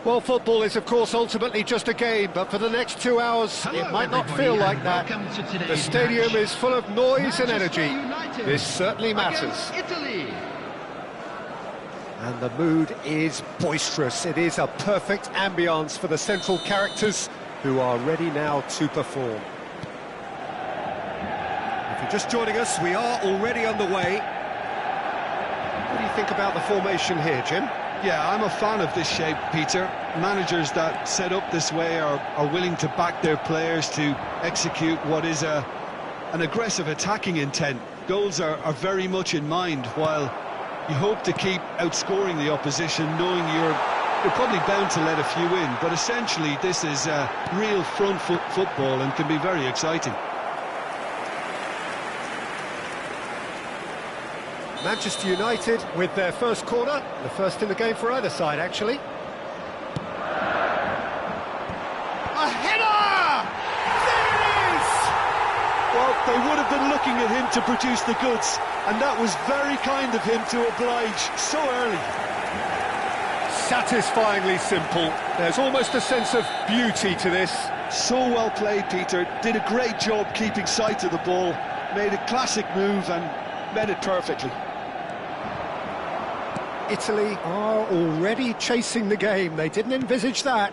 Well, football is, of course, ultimately just a game, but for the next 2 hours, it might not feel like that. The stadium is full of noise and energy. This certainly matters. Italy. And the mood is boisterous. It is a perfect ambience for the central characters who are ready now to perform. If you're just joining us, we are already underway. What do you think about the formation here, Jim? Yeah, I'm a fan of this shape, Peter. Managers that set up this way are willing to back their players to execute what is an aggressive attacking intent. Goals are very much in mind, while you hope to keep outscoring the opposition, knowing you're probably bound to let a few in. But essentially, this is real front foot football and can be very exciting. Manchester United with their first corner, the first in the game for either side, actually. A header! There it is! Well, they would have been looking at him to produce the goods, and that was very kind of him to oblige so early. Satisfyingly simple. There's almost a sense of beauty to this. So well played, Peter. Did a great job keeping sight of the ball, made a classic move and met it perfectly. Italy are already chasing the game. They didn't envisage that.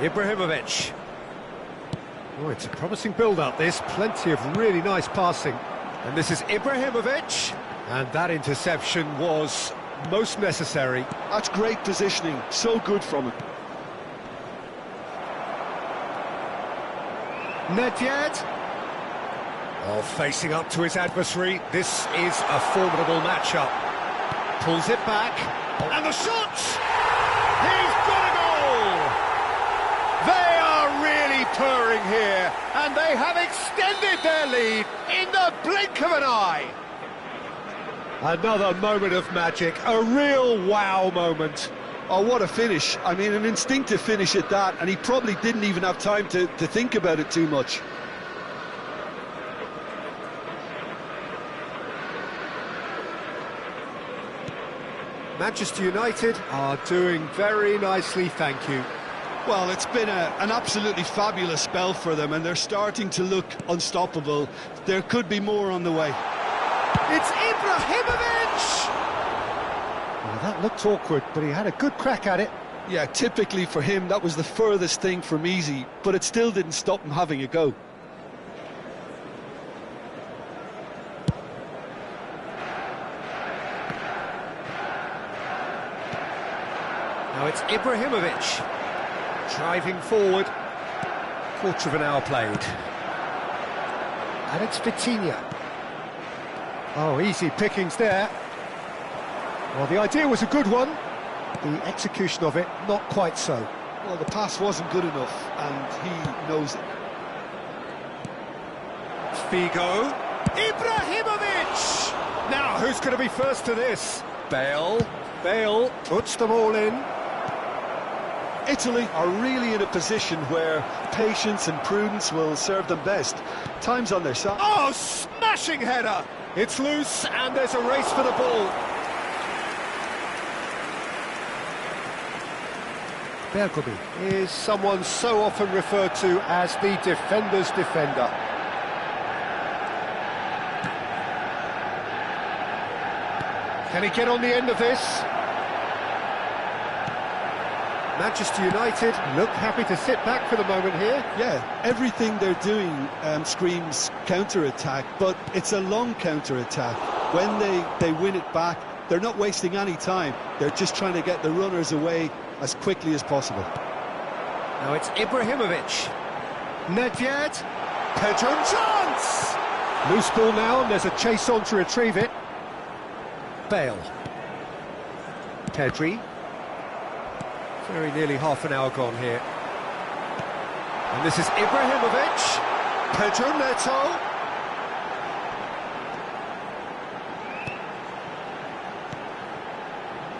Ibrahimovic. Oh, it's a promising build-up, this. Plenty of really nice passing. And this is Ibrahimovic. And that interception was most necessary. That's great positioning. So good from him. Nedved. Oh, facing up to his adversary. This is a formidable matchup. Pulls it back. And the shot! He's got a goal! They are really purring here. And they have extended their lead in the blink of an eye. Another moment of magic. A real wow moment. Oh, what a finish. I mean, an instinctive finish at that. And he probably didn't even have time to think about it too much. Manchester United are doing very nicely, thank you. Well, it's been an absolutely fabulous spell for them, and they're starting to look unstoppable. There could be more on the way. It's Ibrahimovic! Well, that looked awkward, but he had a good crack at it. Yeah, typically for him, that was the furthest thing from easy, but it still didn't stop him having a go. Now it's Ibrahimovic, driving forward, quarter of an hour played. And it's Vitinha. Oh, easy pickings there. Well, the idea was a good one, the execution of it, not quite so. Well, the pass wasn't good enough, and he knows it. Figo. Ibrahimovic! Now, who's going to be first to this? Bale puts them all in. Italy are really in a position where patience and prudence will serve them best. Time's on their side. Oh, smashing header! It's loose, and there's a race for the ball. Bergomi is someone so often referred to as the defender's defender. Can he get on the end of this? Manchester United look happy to sit back for the moment here. Yeah, everything they're doing screams counter-attack, but it's a long counter-attack. When they win it back, they're not wasting any time. They're just trying to get the runners away as quickly as possible. Now it's Ibrahimovic. Nedved. Pedro chance! Loose ball now, and there's a chase on to retrieve it. Bale. Pedri. Very nearly half an hour gone here. And this is Ibrahimovic. Pedro Neto.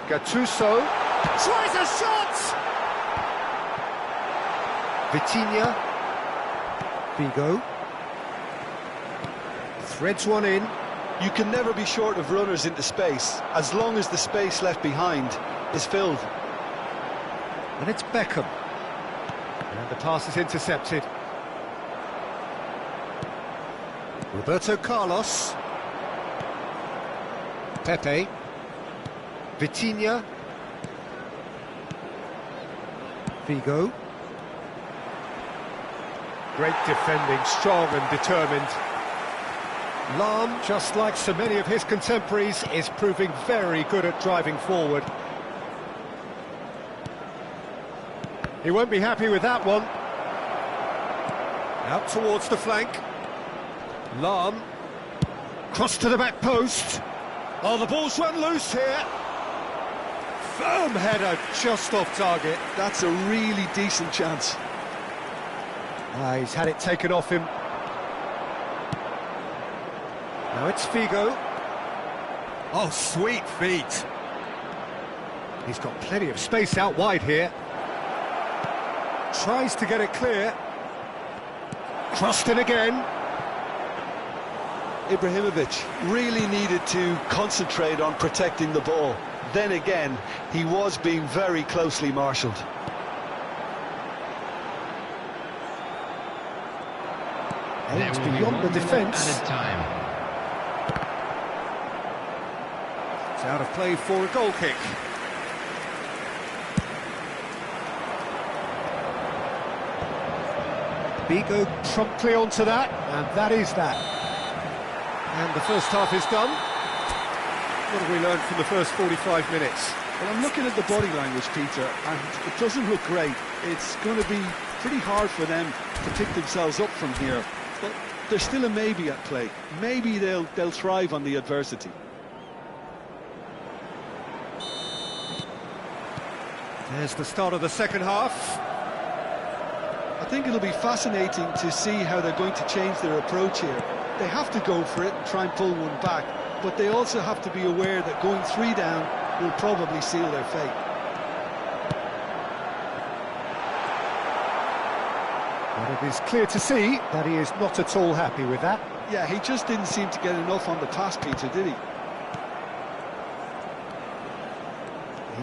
Gattuso. Tries a shot! Vitinha. Figo. Threads one in. You can never be short of runners into space, as long as the space left behind is filled. And it's Beckham. And the pass is intercepted. Roberto Carlos. Pepe. Vitinha. Figo. Great defending, strong and determined. Lahm, just like so many of his contemporaries, is proving very good at driving forward. He won't be happy with that one. Out towards the flank. Lahm. Cross to the back post. Oh, the ball's run loose here. Firm header, just off target. That's a really decent chance. He's had it taken off him. Now it's Figo. Oh, sweet feet. He's got plenty of space out wide here. Tries to get it clear. Crossed in again. Ibrahimovic really needed to concentrate on protecting the ball. Then again, he was being very closely marshalled. Aims beyond the defence. Added time. It's out of play for a goal kick. Figo promptly onto that, and that is that. And the first half is done. What have we learned from the first 45 minutes? Well, I'm looking at the body language, Peter, and it doesn't look great. It's going to be pretty hard for them to pick themselves up from here. But there's still a maybe at play. Maybe they'll thrive on the adversity. There's the start of the second half. I think it'll be fascinating to see how they're going to change their approach here. They have to go for it and try and pull one back, but they also have to be aware that going 3 down will probably seal their fate. And it is clear to see that he is not at all happy with that. Yeah, he just didn't seem to get enough on the pass, Peter, did he?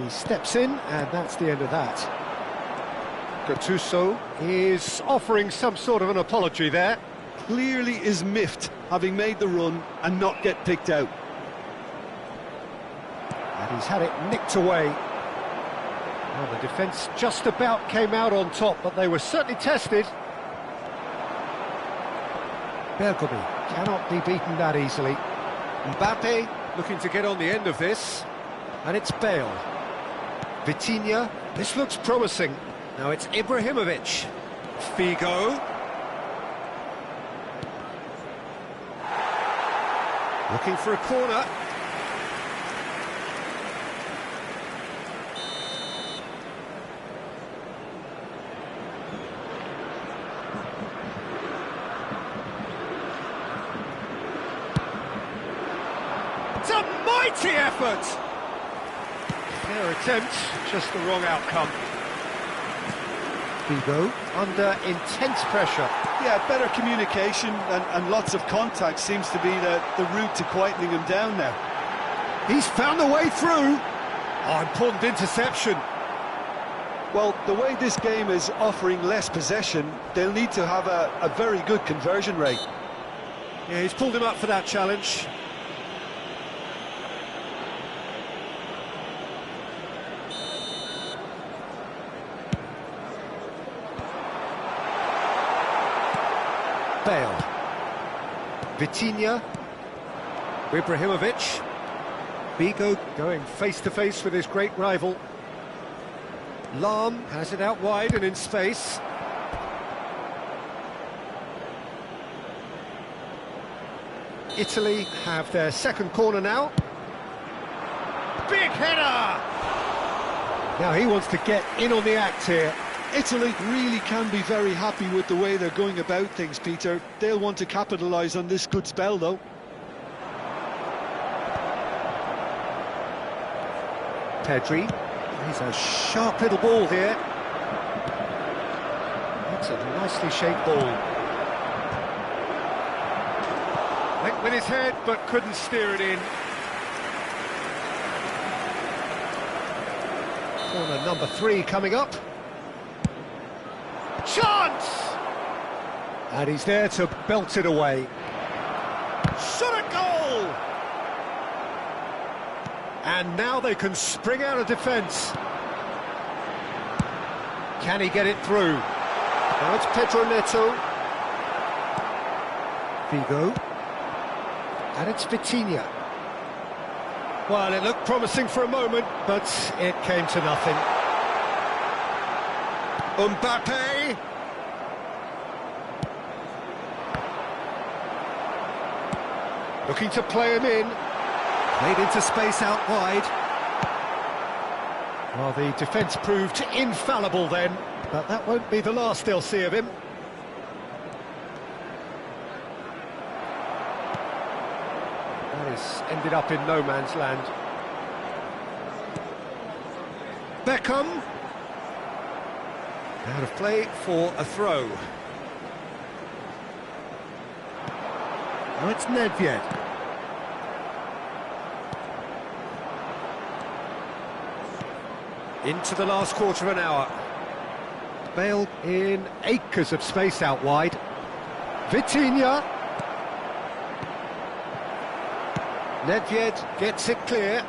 He steps in, and that's the end of that. Gattuso is offering some sort of an apology there. Clearly is miffed, having made the run and not get picked out. And he's had it nicked away. Well, the defence just about came out on top, but they were certainly tested. Bergomi cannot be beaten that easily. Mbappe looking to get on the end of this. And it's Bale. Vitinha, this looks promising. Now it's Ibrahimovic. Figo. Looking for a corner. It's a mighty effort! Fair attempt, just the wrong outcome. Figo under intense pressure. Yeah, better communication and lots of contact seems to be the route to quietening him down now. He's found a way through. Oh, important interception. Well, the way this game is offering less possession, they'll need to have a very good conversion rate. Yeah, he's pulled him up for that challenge. Bale. Vitinha. Ibrahimovic. Figo going face-to-face with his great rival. Lahm has it out wide and in space. Italy have their second corner now. Big header! Now he wants to get in on the act here. Italy really can be very happy with the way they're going about things, Peter. They'll want to capitalise on this good spell, though. Pedri. He's a sharp little ball here. That's a nicely shaped ball. Went with his head, but couldn't steer it in. Corner number 3 coming up. Chance! And he's there to belt it away. Shot at goal! And now they can spring out of defence. Can he get it through? Now it's Pedro Neto. Vigo. And it's Vitinha. Well, it looked promising for a moment, but it came to nothing. Mbappe. Looking to play him in. Played into space out wide. Well, the defence proved infallible then, but that won't be the last they'll see of him. That has ended up in no man's land. Beckham. Out of play for a throw. Now it's Nedved. Into the last quarter of an hour. Bale in acres of space out wide. Vitinha. Nedved gets it clear.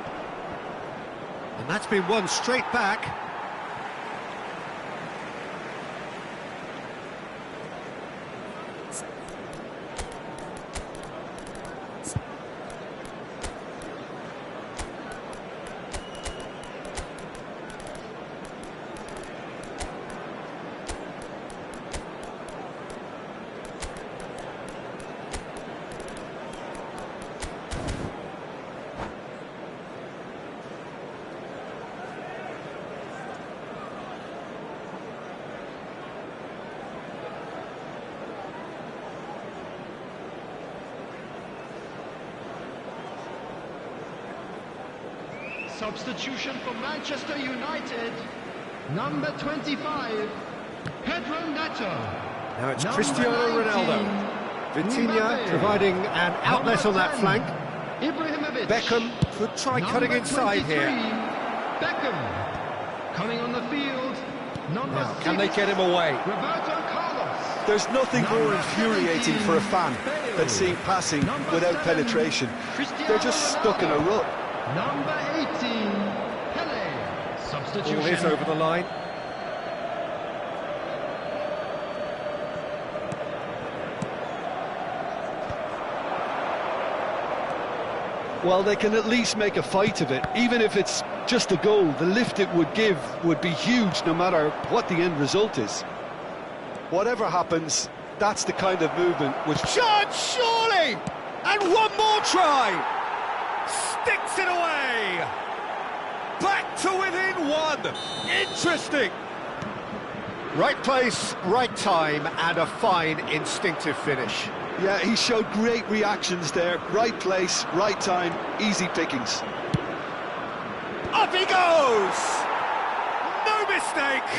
And that's been won straight back. Substitution for Manchester United, number 25, Pedro Neto. Now it's Number Cristiano 19, Ronaldo. Vitinha Mbappe. providing an outlet on that 10, flank. Ibrahimovic. Beckham could try cutting Number inside 23, here. Beckham. Coming on the field, number Now, 6, can they get him away? Roberto Carlos. There's nothing more Number infuriating 17, for a fan than seeing passing Number without 7, penetration. Cristiano They're just stuck in a Ronaldo. rut. Number 18, Pele. Substitution. Ball is over the line. Well, they can at least make a fight of it. Even if it's just a goal, the lift it would give would be huge no matter what the end result is. Whatever happens, that's the kind of movement which... Shot, surely! And one more try! Sticks it away! Back to within one! Interesting! Right place, right time, and a fine instinctive finish. Yeah, he showed great reactions there. Right place, right time, easy pickings. Up he goes! No mistake!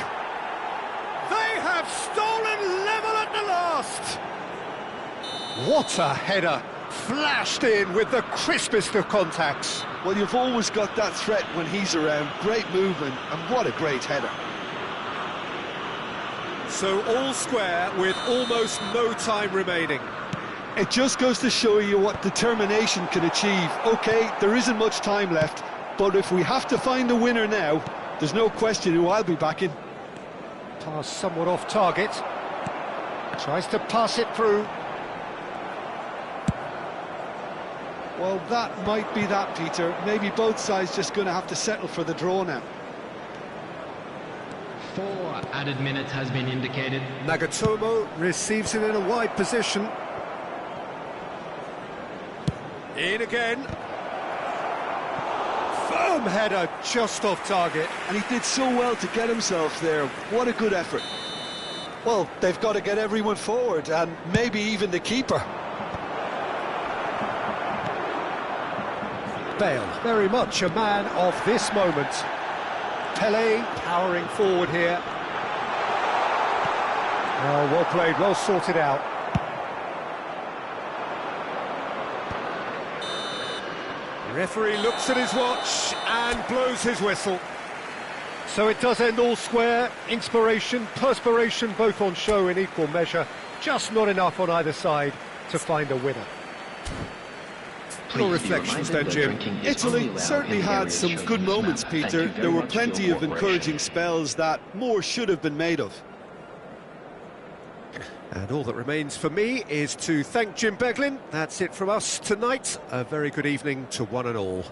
They have stolen level at the last! What a header! Flashed in with the crispest of contacts. Well, you've always got that threat when he's around. Great movement, and what a great header. So all square with almost no time remaining. It just goes to show you what determination can achieve. OK, there isn't much time left, but if we have to find a winner now, there's no question who I'll be backing. Pass somewhat off target. Tries to pass it through. Well, that might be that, Peter. Maybe both sides just going to have to settle for the draw now. 4 added minutes has been indicated. Nagatomo receives it in a wide position. In again. Firm header just off target. And he did so well to get himself there. What a good effort. Well, they've got to get everyone forward, and maybe even the keeper. Bale, very much a man of this moment. Pele powering forward here. Oh, well played, well sorted out. Referee looks at his watch and blows his whistle. So it does end all square. Inspiration, perspiration, both on show in equal measure. Just not enough on either side to find a winner. Your reflections then, Jim. Italy certainly had some good moments, Peter. There were plenty of encouraging spells that more should have been made of. And all that remains for me is to thank Jim Beglin. That's it from us tonight. A very good evening to one and all.